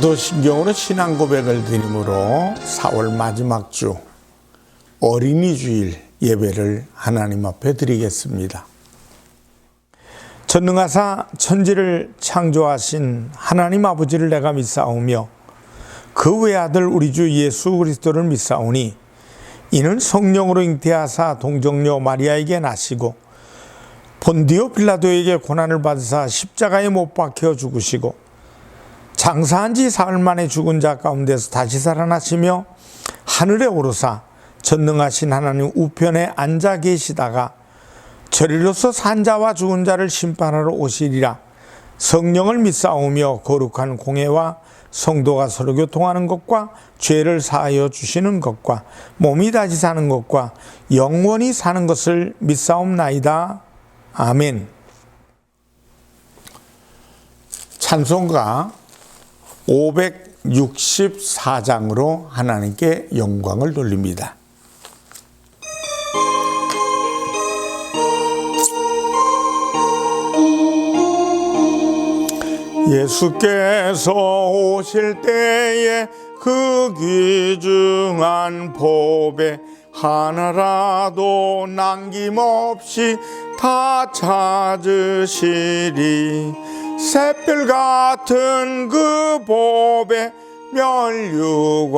사도신경으로 신앙 고백을 드림으로 4월 마지막 주 어린이 주일 예배를 하나님 앞에 드리겠습니다. 전능하사 천지를 창조하신 하나님 아버지를 내가 믿사오며 그 외아들 우리 주 예수 그리스도를 믿사오니 이는 성령으로 잉태하사 동정녀 마리아에게 나시고 본디오 빌라도에게 고난을 받으사 십자가에 못 박혀 죽으시고 장사한 지 사흘 만에 죽은 자 가운데서 다시 살아나시며 하늘에 오르사 전능하신 하나님 우편에 앉아 계시다가 저리로서 산 자와 죽은 자를 심판하러 오시리라. 성령을 믿사오며 거룩한 공회와 성도가 서로 교통하는 것과 죄를 사하여 주시는 것과 몸이 다시 사는 것과 영원히 사는 것을 믿사옵나이다. 아멘. 찬송가 564장으로 하나님께 영광을 돌립니다. 예수께서 오실 때에 그 귀중한 법에 하나라도 남김없이 다 찾으시리. 샛별 같은 그 법에 멸류관에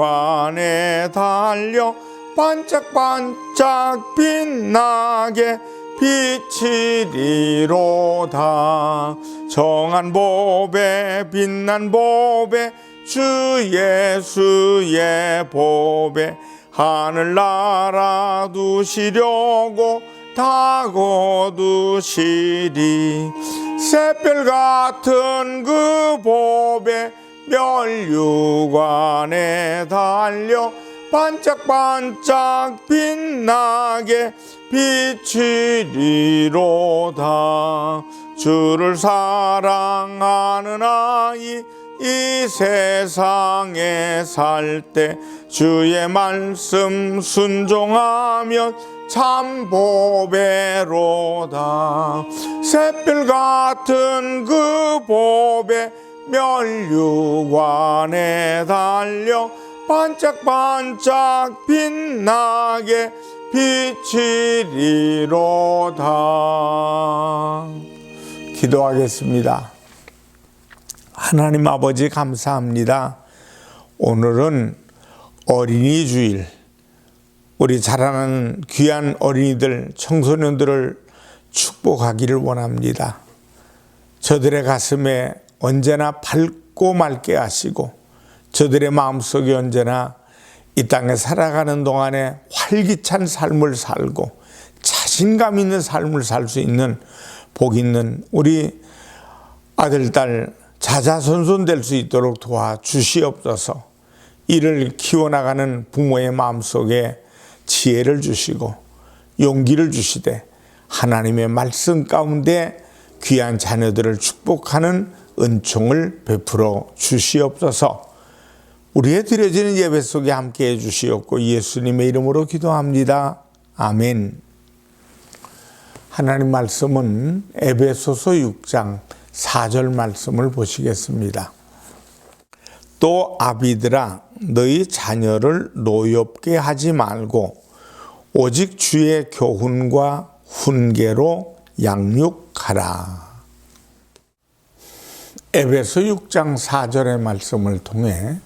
달려 반짝반짝 빛나게 비치리로다. 정한 법에 빛난 법에 주 예수의 법에 하늘나라 두시려고 다 거두시리. 샛별 같은 그 법에 멸류관에 달려 반짝반짝 빛나게 비치리로다. 주를 사랑하는 아이 이 세상에 살 때 주의 말씀 순종하면 참 보배로다. 샛별 같은 그 법에 멸류관에 달려 반짝반짝 빛나게 비치리로다. 기도하겠습니다. 하나님 아버지 감사합니다. 오늘은 어린이 주일, 우리 자라는 귀한 어린이들, 청소년들을 축복하기를 원합니다. 저들의 가슴에 언제나 밝고 맑게 하시고 저들의 마음속에 언제나 이 땅에 살아가는 동안에 활기찬 삶을 살고 자신감 있는 삶을 살 수 있는 복 있는 우리 아들, 딸 자자손손 될 수 있도록 도와주시옵소서. 이를 키워나가는 부모의 마음속에 지혜를 주시고 용기를 주시되 하나님의 말씀 가운데 귀한 자녀들을 축복하는 은총을 베풀어 주시옵소서. 우리의 드려지는 예배 속에 함께해 주시옵고 예수님의 이름으로 기도합니다. 아멘. 하나님 말씀은 에베소서 6장 4절 말씀을 보시겠습니다. 또 아비들아 너희 자녀를 노엽게 하지 말고 오직 주의 교훈과 훈계로 양육하라. 에베소 6장 4절의 말씀을 통해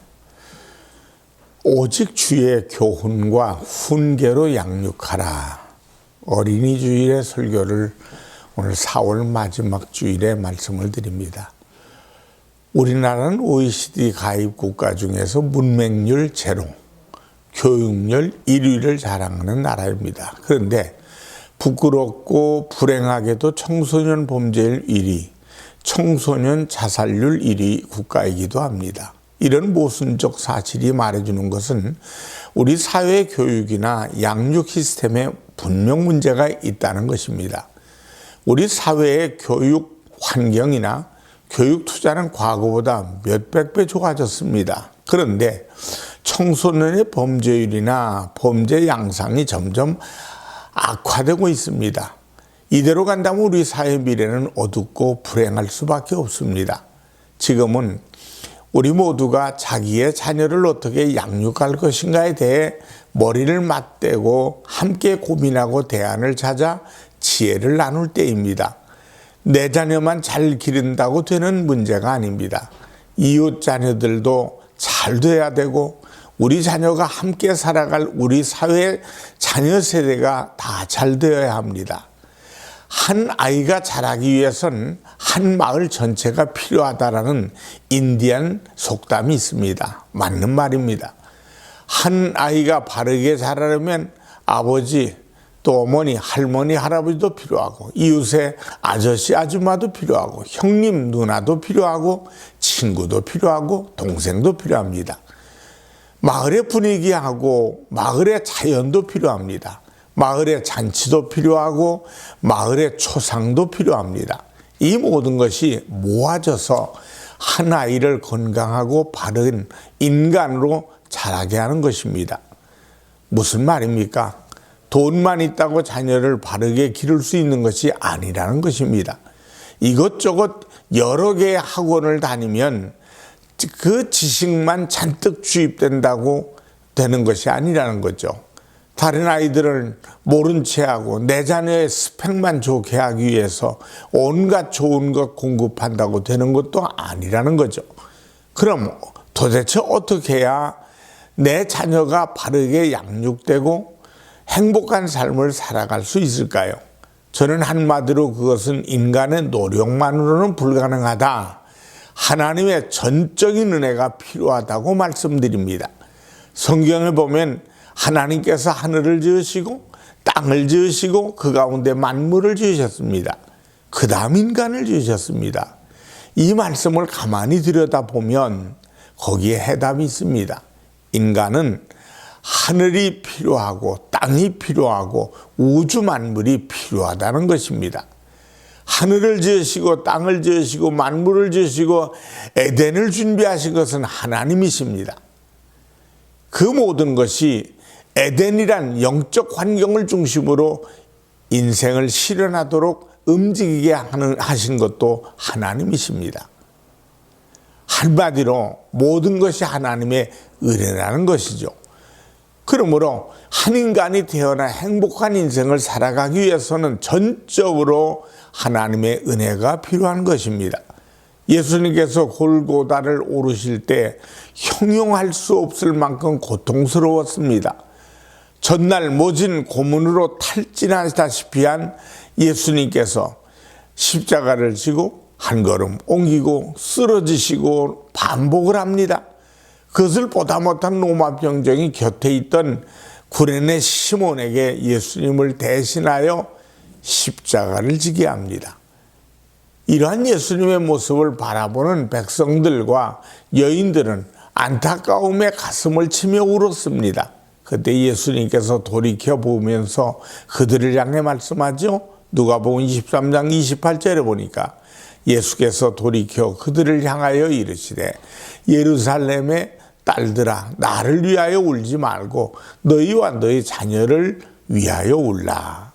오직 주의 교훈과 훈계로 양육하라. 어린이 주일의 설교를 오늘 4월 마지막 주일에 말씀을 드립니다. 우리나라는 OECD 가입 국가 중에서 문맹률 제로, 교육열 1위를 자랑하는 나라입니다. 그런데 부끄럽고 불행하게도 청소년 범죄율 1위, 청소년 자살률 1위 국가이기도 합니다. 이런 모순적 사실이 말해주는 것은 우리 사회 교육이나 양육 시스템에 분명 문제가 있다는 것입니다. 우리 사회의 교육 환경이나 교육 투자는 과거보다 몇백 배 좋아졌습니다. 그런데 청소년의 범죄율이나 범죄 양상이 점점 악화되고 있습니다. 이대로 간다면 우리 사회 미래는 어둡고 불행할 수밖에 없습니다. 지금은 우리 모두가 자기의 자녀를 어떻게 양육할 것인가에 대해 머리를 맞대고 함께 고민하고 대안을 찾아 지혜를 나눌 때입니다. 내 자녀만 잘 기른다고 되는 문제가 아닙니다. 이웃 자녀들도 잘 돼야 되고 우리 자녀가 함께 살아갈 우리 사회 자녀 세대가 다 잘 되어야 합니다. 한 아이가 자라기 위해선 한 마을 전체가 필요하다라는 인디안 속담이 있습니다. 맞는 말입니다. 한 아이가 바르게 자라려면 아버지, 또 어머니, 할머니, 할아버지도 필요하고 이웃의 아저씨, 아줌마도 필요하고 형님, 누나도 필요하고 친구도 필요하고 동생도 필요합니다. 마을의 분위기하고 마을의 자연도 필요합니다. 마을의 잔치도 필요하고 마을의 초상도 필요합니다. 이 모든 것이 모아져서 한 아이를 건강하고 바른 인간으로 자라게 하는 것입니다. 무슨 말입니까? 돈만 있다고 자녀를 바르게 기를 수 있는 것이 아니라는 것입니다. 이것저것 여러 개의 학원을 다니면 그 지식만 잔뜩 주입된다고 되는 것이 아니라는 거죠. 다른 아이들을 모른 채 하고 내 자녀의 스펙만 좋게 하기 위해서 온갖 좋은 것 공급한다고 되는 것도 아니라는 거죠. 그럼 도대체 어떻게 해야 내 자녀가 바르게 양육되고 행복한 삶을 살아갈 수 있을까요? 저는 한마디로 그것은 인간의 노력만으로는 불가능하다. 하나님의 전적인 은혜가 필요하다고 말씀드립니다. 성경에 보면 하나님께서 하늘을 지으시고 땅을 지으시고 그 가운데 만물을 지으셨습니다. 그 다음 인간을 지으셨습니다. 이 말씀을 가만히 들여다보면 거기에 해답이 있습니다. 인간은 하늘이 필요하고 땅이 필요하고 우주 만물이 필요하다는 것입니다. 하늘을 지으시고 땅을 지으시고 만물을 지으시고 에덴을 준비하신 것은 하나님이십니다. 그 모든 것이 에덴이란 영적 환경을 중심으로 인생을 실현하도록 움직이게 하신 것도 하나님이십니다. 한마디로 모든 것이 하나님의 은혜라는 것이죠. 그러므로 한 인간이 태어나 행복한 인생을 살아가기 위해서는 전적으로 하나님의 은혜가 필요한 것입니다. 예수님께서 골고다를 오르실 때 형용할 수 없을 만큼 고통스러웠습니다. 전날 모진 고문으로 탈진하다시피 한 예수님께서 십자가를 지고 한 걸음 옮기고 쓰러지시고 반복을 합니다. 그것을 보다 못한 로마 병정이 곁에 있던 구레네 시몬에게 예수님을 대신하여 십자가를 지게 합니다. 이러한 예수님의 모습을 바라보는 백성들과 여인들은 안타까움에 가슴을 치며 울었습니다. 그때 예수님께서 돌이켜 보면서 그들을 향해 말씀하죠. 누가복음 23장 28절에 보니까 예수께서 돌이켜 그들을 향하여 이르시되 예루살렘의 딸들아 나를 위하여 울지 말고 너희와 너희 자녀를 위하여 울라.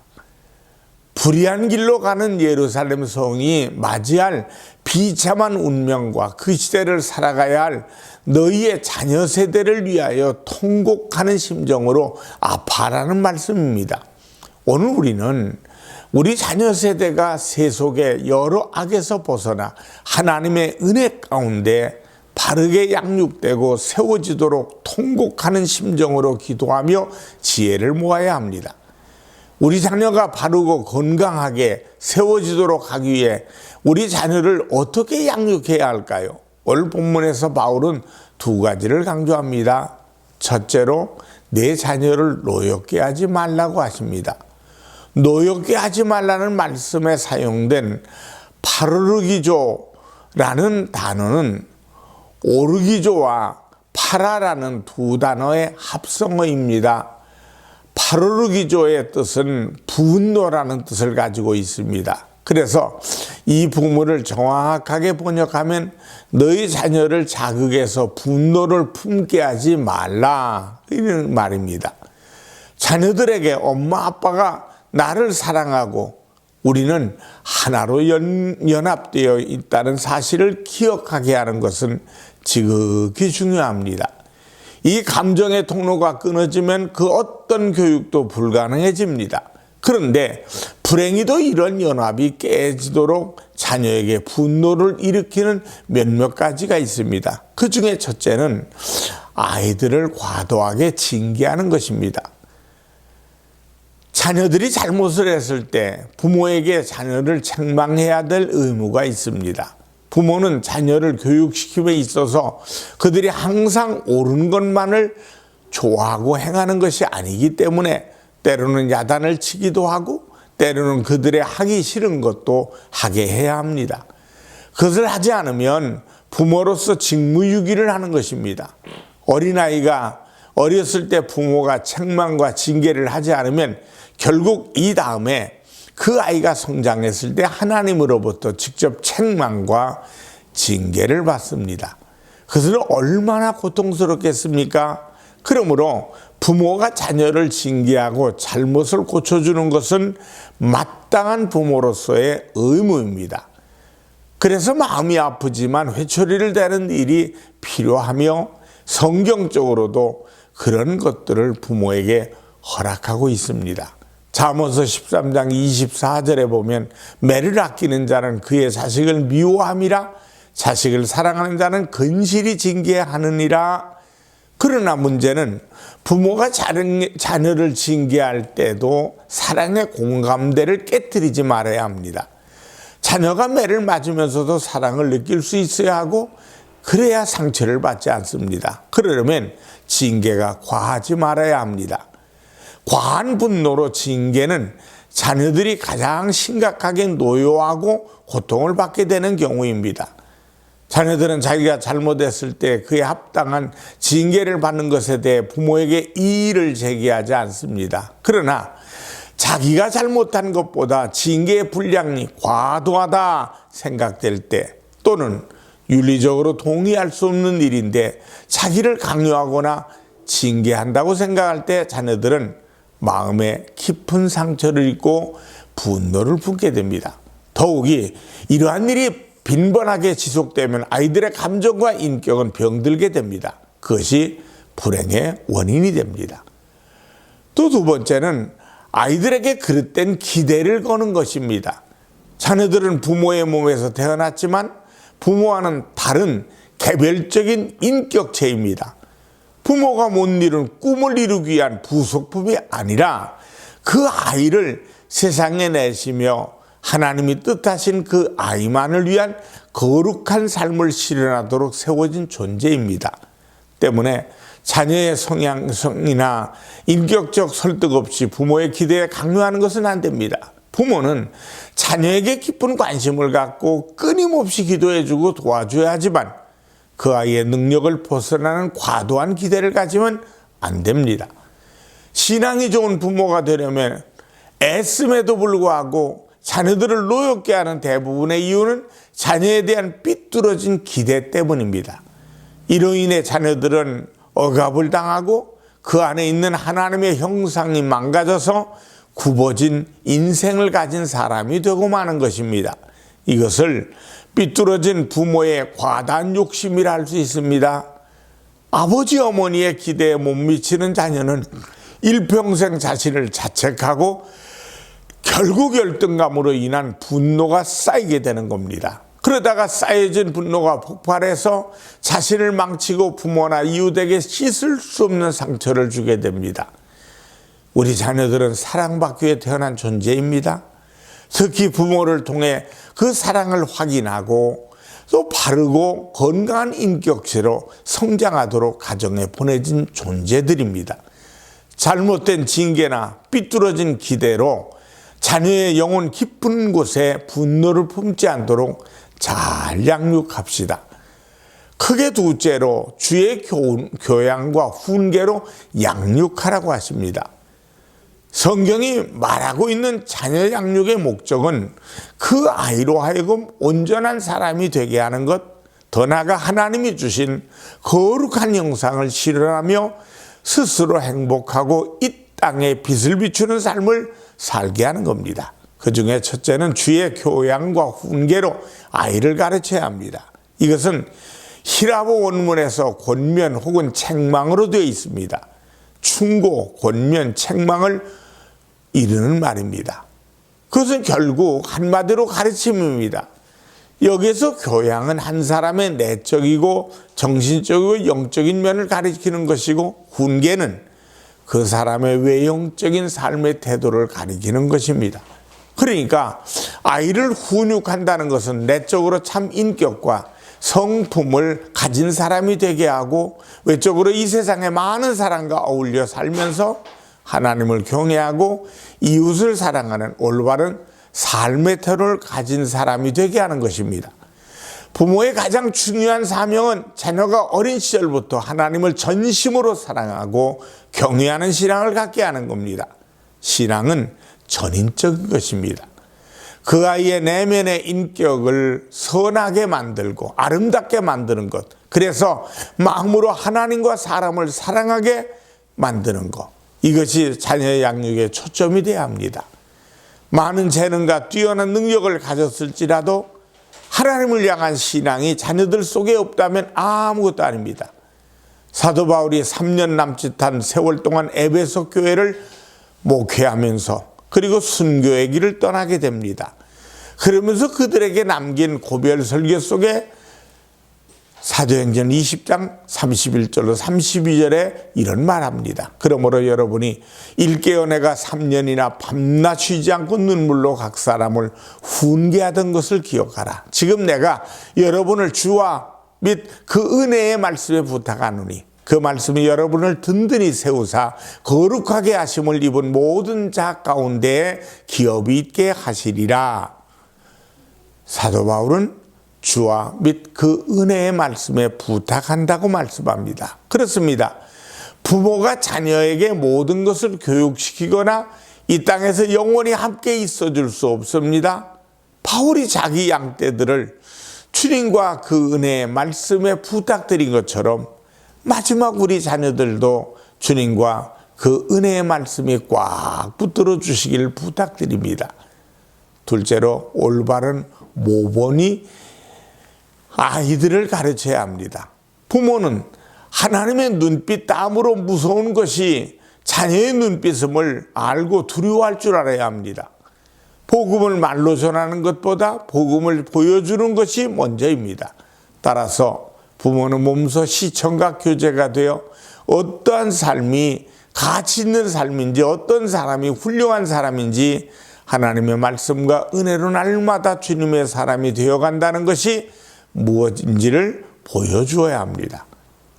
불의한 길로 가는 예루살렘 성이 맞이할 비참한 운명과 그 시대를 살아가야 할 너희의 자녀 세대를 위하여 통곡하는 심정으로 아파라는 말씀입니다. 오늘 우리는 우리 자녀 세대가 세속의 여러 악에서 벗어나 하나님의 은혜 가운데 바르게 양육되고 세워지도록 통곡하는 심정으로 기도하며 지혜를 모아야 합니다. 우리 자녀가 바르고 건강하게 세워지도록 하기 위해 우리 자녀를 어떻게 양육해야 할까요? 오늘 본문에서 바울은 두 가지를 강조합니다. 첫째로 내 자녀를 노엽게 하지 말라고 하십니다. 노엽게 하지 말라는 말씀에 사용된 파르르기조라는 단어는 오르기조와 파라라는 두 단어의 합성어입니다. 파르르기조의 뜻은 분노라는 뜻을 가지고 있습니다. 그래서 이 부문을 정확하게 번역하면 너희 자녀를 자극해서 분노를 품게 하지 말라 이런 말입니다. 자녀들에게 엄마 아빠가 나를 사랑하고 우리는 하나로 연합되어 있다는 사실을 기억하게 하는 것은 지극히 중요합니다. 이 감정의 통로가 끊어지면 그 어떤 교육도 불가능해집니다. 그런데 불행히도 이런 연합이 깨지도록 자녀에게 분노를 일으키는 몇몇 가지가 있습니다. 그 중에 첫째는 아이들을 과도하게 징계하는 것입니다. 자녀들이 잘못을 했을 때 부모에게 자녀를 책망해야 될 의무가 있습니다. 부모는 자녀를 교육시킴에 있어서 그들이 항상 옳은 것만을 좋아하고 행하는 것이 아니기 때문에 때로는 야단을 치기도 하고 때로는 그들의 하기 싫은 것도 하게 해야 합니다. 그것을 하지 않으면 부모로서 직무유기를 하는 것입니다. 어린아이가 어렸을 때 부모가 책망과 징계를 하지 않으면 결국 이 다음에 그 아이가 성장했을 때 하나님으로부터 직접 책망과 징계를 받습니다. 그것은 얼마나 고통스럽겠습니까? 그러므로 부모가 자녀를 징계하고 잘못을 고쳐주는 것은 마땅한 부모로서의 의무입니다. 그래서 마음이 아프지만 회초리를 대는 일이 필요하며 성경적으로도 그런 것들을 부모에게 허락하고 있습니다. 잠언서 13장 24절에 보면 매를 아끼는 자는 그의 자식을 미워함이라 자식을 사랑하는 자는 근실히 징계하느니라. 그러나 문제는 부모가 자녀를 징계할 때도 사랑의 공감대를 깨뜨리지 말아야 합니다. 자녀가 매를 맞으면서도 사랑을 느낄 수 있어야 하고 그래야 상처를 받지 않습니다. 그러려면 징계가 과하지 말아야 합니다. 과한 분노로 징계는 자녀들이 가장 심각하게 노여워하고 고통을 받게 되는 경우입니다. 자녀들은 자기가 잘못했을 때 그에 합당한 징계를 받는 것에 대해 부모에게 이의를 제기하지 않습니다. 그러나 자기가 잘못한 것보다 징계의 분량이 과도하다 생각될 때 또는 윤리적으로 동의할 수 없는 일인데 자기를 강요하거나 징계한다고 생각할 때 자녀들은 마음에 깊은 상처를 입고 분노를 품게 됩니다. 더욱이 이러한 일이 빈번하게 지속되면 아이들의 감정과 인격은 병들게 됩니다. 그것이 불행의 원인이 됩니다. 또 두 번째는 아이들에게 그릇된 기대를 거는 것입니다. 자녀들은 부모의 몸에서 태어났지만 부모와는 다른 개별적인 인격체입니다. 부모가 못 이룬 꿈을 이루기 위한 부속품이 아니라 그 아이를 세상에 내시며 하나님이 뜻하신 그 아이만을 위한 거룩한 삶을 실현하도록 세워진 존재입니다. 때문에 자녀의 성향성이나 인격적 설득 없이 부모의 기대에 강요하는 것은 안 됩니다. 부모는 자녀에게 깊은 관심을 갖고 끊임없이 기도해주고 도와줘야 하지만 그 아이의 능력을 벗어나는 과도한 기대를 가지면 안 됩니다. 신앙이 좋은 부모가 되려면 애씀에도 불구하고 자녀들을 노엽게 하는 대부분의 이유는 자녀에 대한 삐뚤어진 기대 때문입니다. 이로 인해 자녀들은 억압을 당하고 그 안에 있는 하나님의 형상이 망가져서 굽어진 인생을 가진 사람이 되고 마는 것입니다. 이것을 삐뚤어진 부모의 과다한 욕심이라 할 수 있습니다. 아버지 어머니의 기대에 못 미치는 자녀는 일평생 자신을 자책하고 결국 열등감으로 인한 분노가 쌓이게 되는 겁니다. 그러다가 쌓여진 분노가 폭발해서 자신을 망치고 부모나 이웃에게 씻을 수 없는 상처를 주게 됩니다. 우리 자녀들은 사랑받기 위해 태어난 존재입니다. 특히 부모를 통해 그 사랑을 확인하고 또 바르고 건강한 인격체로 성장하도록 가정에 보내진 존재들입니다. 잘못된 징계나 삐뚤어진 기대로 자녀의 영혼 깊은 곳에 분노를 품지 않도록 잘 양육합시다. 크게 둘째로 주의 교양과 훈계로 양육하라고 하십니다. 성경이 말하고 있는 자녀 양육의 목적은 그 아이로 하여금 온전한 사람이 되게 하는 것, 더 나아가 하나님이 주신 거룩한 형상을 실현하며 스스로 행복하고 이 땅에 빛을 비추는 삶을 살게 하는 겁니다. 그 중에 첫째는 주의 교양과 훈계로 아이를 가르쳐야 합니다. 이것은 히라보 원문에서 권면 혹은 책망으로 되어 있습니다. 충고, 권면, 책망을 이르는 말입니다. 그것은 결국 한마디로 가르침입니다. 여기에서 교양은 한 사람의 내적이고 정신적이고 영적인 면을 가리키는 것이고, 훈계는 그 사람의 외형적인 삶의 태도를 가리키는 것입니다. 그러니까 아이를 훈육한다는 것은 내적으로 참 인격과 성품을 가진 사람이 되게 하고, 외적으로 이 세상의 많은 사람과 어울려 살면서 하나님을 경외하고 이웃을 사랑하는 올바른 삶의 태도를 가진 사람이 되게 하는 것입니다. 부모의 가장 중요한 사명은 자녀가 어린 시절부터 하나님을 전심으로 사랑하고 경외하는 신앙을 갖게 하는 겁니다. 신앙은 전인적인 것입니다. 그 아이의 내면의 인격을 선하게 만들고 아름답게 만드는 것, 그래서 마음으로 하나님과 사람을 사랑하게 만드는 것, 이것이 자녀의 양육의 초점이 되어야 합니다. 많은 재능과 뛰어난 능력을 가졌을지라도 하나님을 향한 신앙이 자녀들 속에 없다면 아무것도 아닙니다. 사도 바울이 3년 남짓한 세월 동안 에베소 교회를 목회하면서 그리고 순교의 길을 떠나게 됩니다. 그러면서 그들에게 남긴 고별 설교 속에 사도행전 20장 31절로 32절에 이런 말합니다. 그러므로 여러분이 일깨어 내가 3년이나 밤낮 쉬지 않고 눈물로 각 사람을 훈계하던 것을 기억하라. 지금 내가 여러분을 주와 및 그 은혜의 말씀에 부탁하노니 그 말씀이 여러분을 든든히 세우사 거룩하게 하심을 입은 모든 자 가운데에 기업이 있게 하시리라. 사도 바울은 주와 및 그 은혜의 말씀에 부탁한다고 말씀합니다. 그렇습니다. 부모가 자녀에게 모든 것을 교육시키거나 이 땅에서 영원히 함께 있어줄 수 없습니다. 바울이 자기 양떼들을 주님과 그 은혜의 말씀에 부탁드린 것처럼 마지막 우리 자녀들도 주님과 그 은혜의 말씀이 꽉 붙들어 주시길 부탁드립니다. 둘째로 올바른 모본이 아이들을 가르쳐야 합니다. 부모는 하나님의 눈빛 다음으로 무서운 것이 자녀의 눈빛임을 알고 두려워할 줄 알아야 합니다. 복음을 말로 전하는 것보다 복음을 보여주는 것이 먼저입니다. 따라서 부모는 몸소 시청각 교제가 되어 어떠한 삶이 가치 있는 삶인지 어떤 사람이 훌륭한 사람인지 하나님의 말씀과 은혜로 날마다 주님의 사람이 되어간다는 것이 무엇인지를 보여주어야 합니다.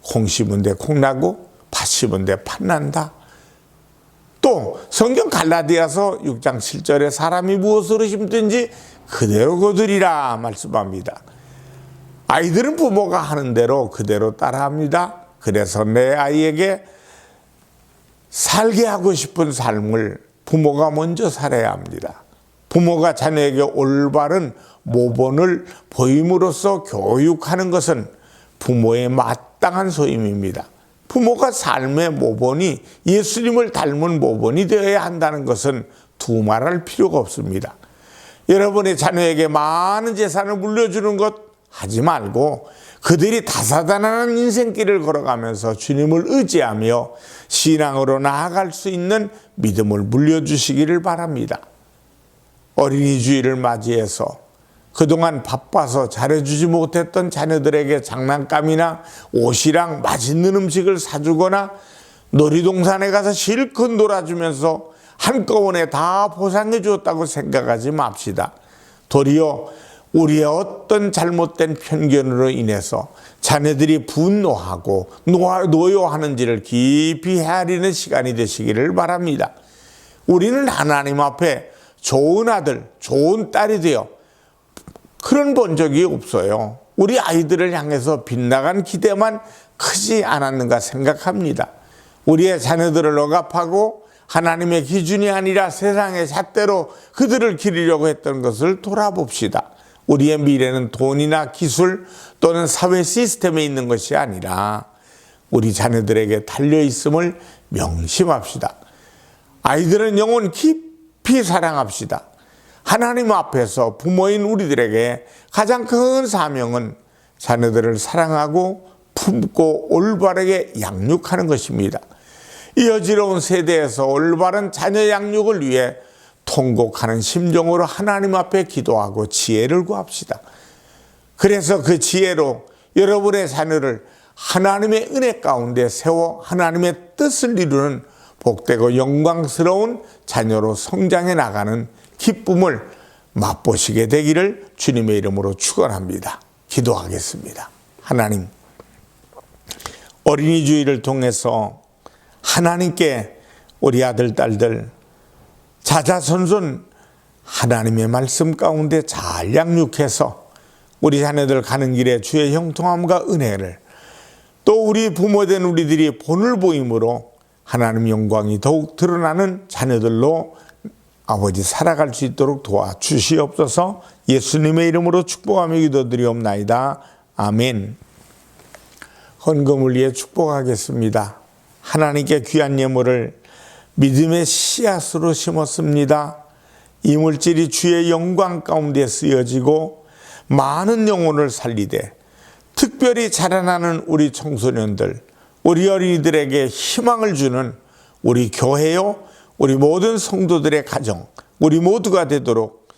콩 심은 데 콩 나고 팥 심은 데 팥 난다. 또 성경 갈라디아서 6장 7절에 사람이 무엇으로 심든지 그대로 거두리라 말씀합니다. 아이들은 부모가 하는 대로 그대로 따라합니다. 그래서 내 아이에게 살게 하고 싶은 삶을 부모가 먼저 살아야 합니다. 부모가 자녀에게 올바른 모본을 보임으로써 교육하는 것은 부모의 마땅한 소임입니다. 부모가 삶의 모본이 예수님을 닮은 모본이 되어야 한다는 것은 두말할 필요가 없습니다. 여러분의 자녀에게 많은 재산을 물려주는 것 하지 말고 그들이 다사다난한 인생길을 걸어가면서 주님을 의지하며 신앙으로 나아갈 수 있는 믿음을 물려주시기를 바랍니다. 어린이 주일을 맞이해서 그동안 바빠서 잘해주지 못했던 자녀들에게 장난감이나 옷이랑 맛있는 음식을 사주거나 놀이동산에 가서 실컷 놀아주면서 한꺼번에 다 보상해 주었다고 생각하지 맙시다. 도리어 우리의 어떤 잘못된 편견으로 인해서 자녀들이 분노하고 노여하는지를 깊이 헤아리는 시간이 되시기를 바랍니다. 우리는 하나님 앞에 좋은 아들, 좋은 딸이 되어 그런 본 적이 없어요. 우리 아이들을 향해서 빗나간 기대만 크지 않았는가 생각합니다. 우리의 자녀들을 억압하고 하나님의 기준이 아니라 세상의 잣대로 그들을 기르려고 했던 것을 돌아봅시다. 우리의 미래는 돈이나 기술 또는 사회 시스템에 있는 것이 아니라 우리 자녀들에게 달려있음을 명심합시다. 아이들은 영혼 깊이 사랑합시다. 하나님 앞에서 부모인 우리들에게 가장 큰 사명은 자녀들을 사랑하고 품고 올바르게 양육하는 것입니다. 이 어지러운 세대에서 올바른 자녀 양육을 위해 통곡하는 심정으로 하나님 앞에 기도하고 지혜를 구합시다. 그래서 그 지혜로 여러분의 자녀를 하나님의 은혜 가운데 세워 하나님의 뜻을 이루는 복되고 영광스러운 자녀로 성장해 나가는 기쁨을 맛보시게 되기를 주님의 이름으로 축원합니다. 기도하겠습니다. 하나님, 어린이 주일을 통해서 하나님께 우리 아들, 딸들 자자손손 하나님의 말씀 가운데 잘 양육해서 우리 자녀들 가는 길에 주의 형통함과 은혜를, 또 우리 부모된 우리들이 본을 보임으로 하나님 영광이 더욱 드러나는 자녀들로 아버지 살아갈 수 있도록 도와주시옵소서. 예수님의 이름으로 축복하며 기도드리옵나이다. 아멘. 헌금을 위해 축복하겠습니다. 하나님께 귀한 예물을 믿음의 씨앗으로 심었습니다. 이 물질이 주의 영광 가운데 쓰여지고 많은 영혼을 살리되 특별히 자라나는 우리 청소년들, 우리 어린이들에게 희망을 주는 우리 교회요, 우리 모든 성도들의 가정, 우리 모두가 되도록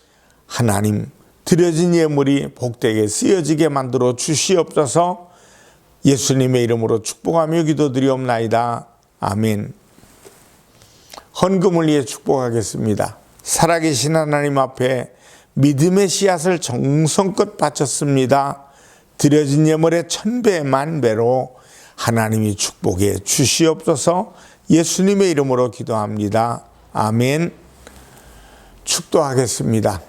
하나님 드려진 예물이 복되게 쓰여지게 만들어 주시옵소서. 예수님의 이름으로 축복하며 기도드리옵나이다. 아멘. 헌금을 위해 축복하겠습니다. 살아계신 하나님 앞에 믿음의 씨앗을 정성껏 바쳤습니다. 드려진 예물의 1000배 만배로 하나님이 축복해 주시옵소서. 예수님의 이름으로 기도합니다. 아멘. 축도하겠습니다.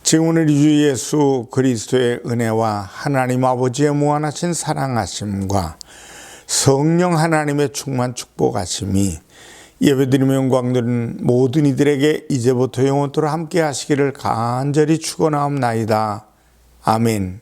지금 오늘 주 예수 그리스도의 은혜와 하나님 아버지의 무한하신 사랑하심과 성령 하나님의 충만 축복하심이 예배드리며 영광드리는 모든 이들에게 이제부터 영원토록 함께 하시기를 간절히 축원하옵나이다. 아멘.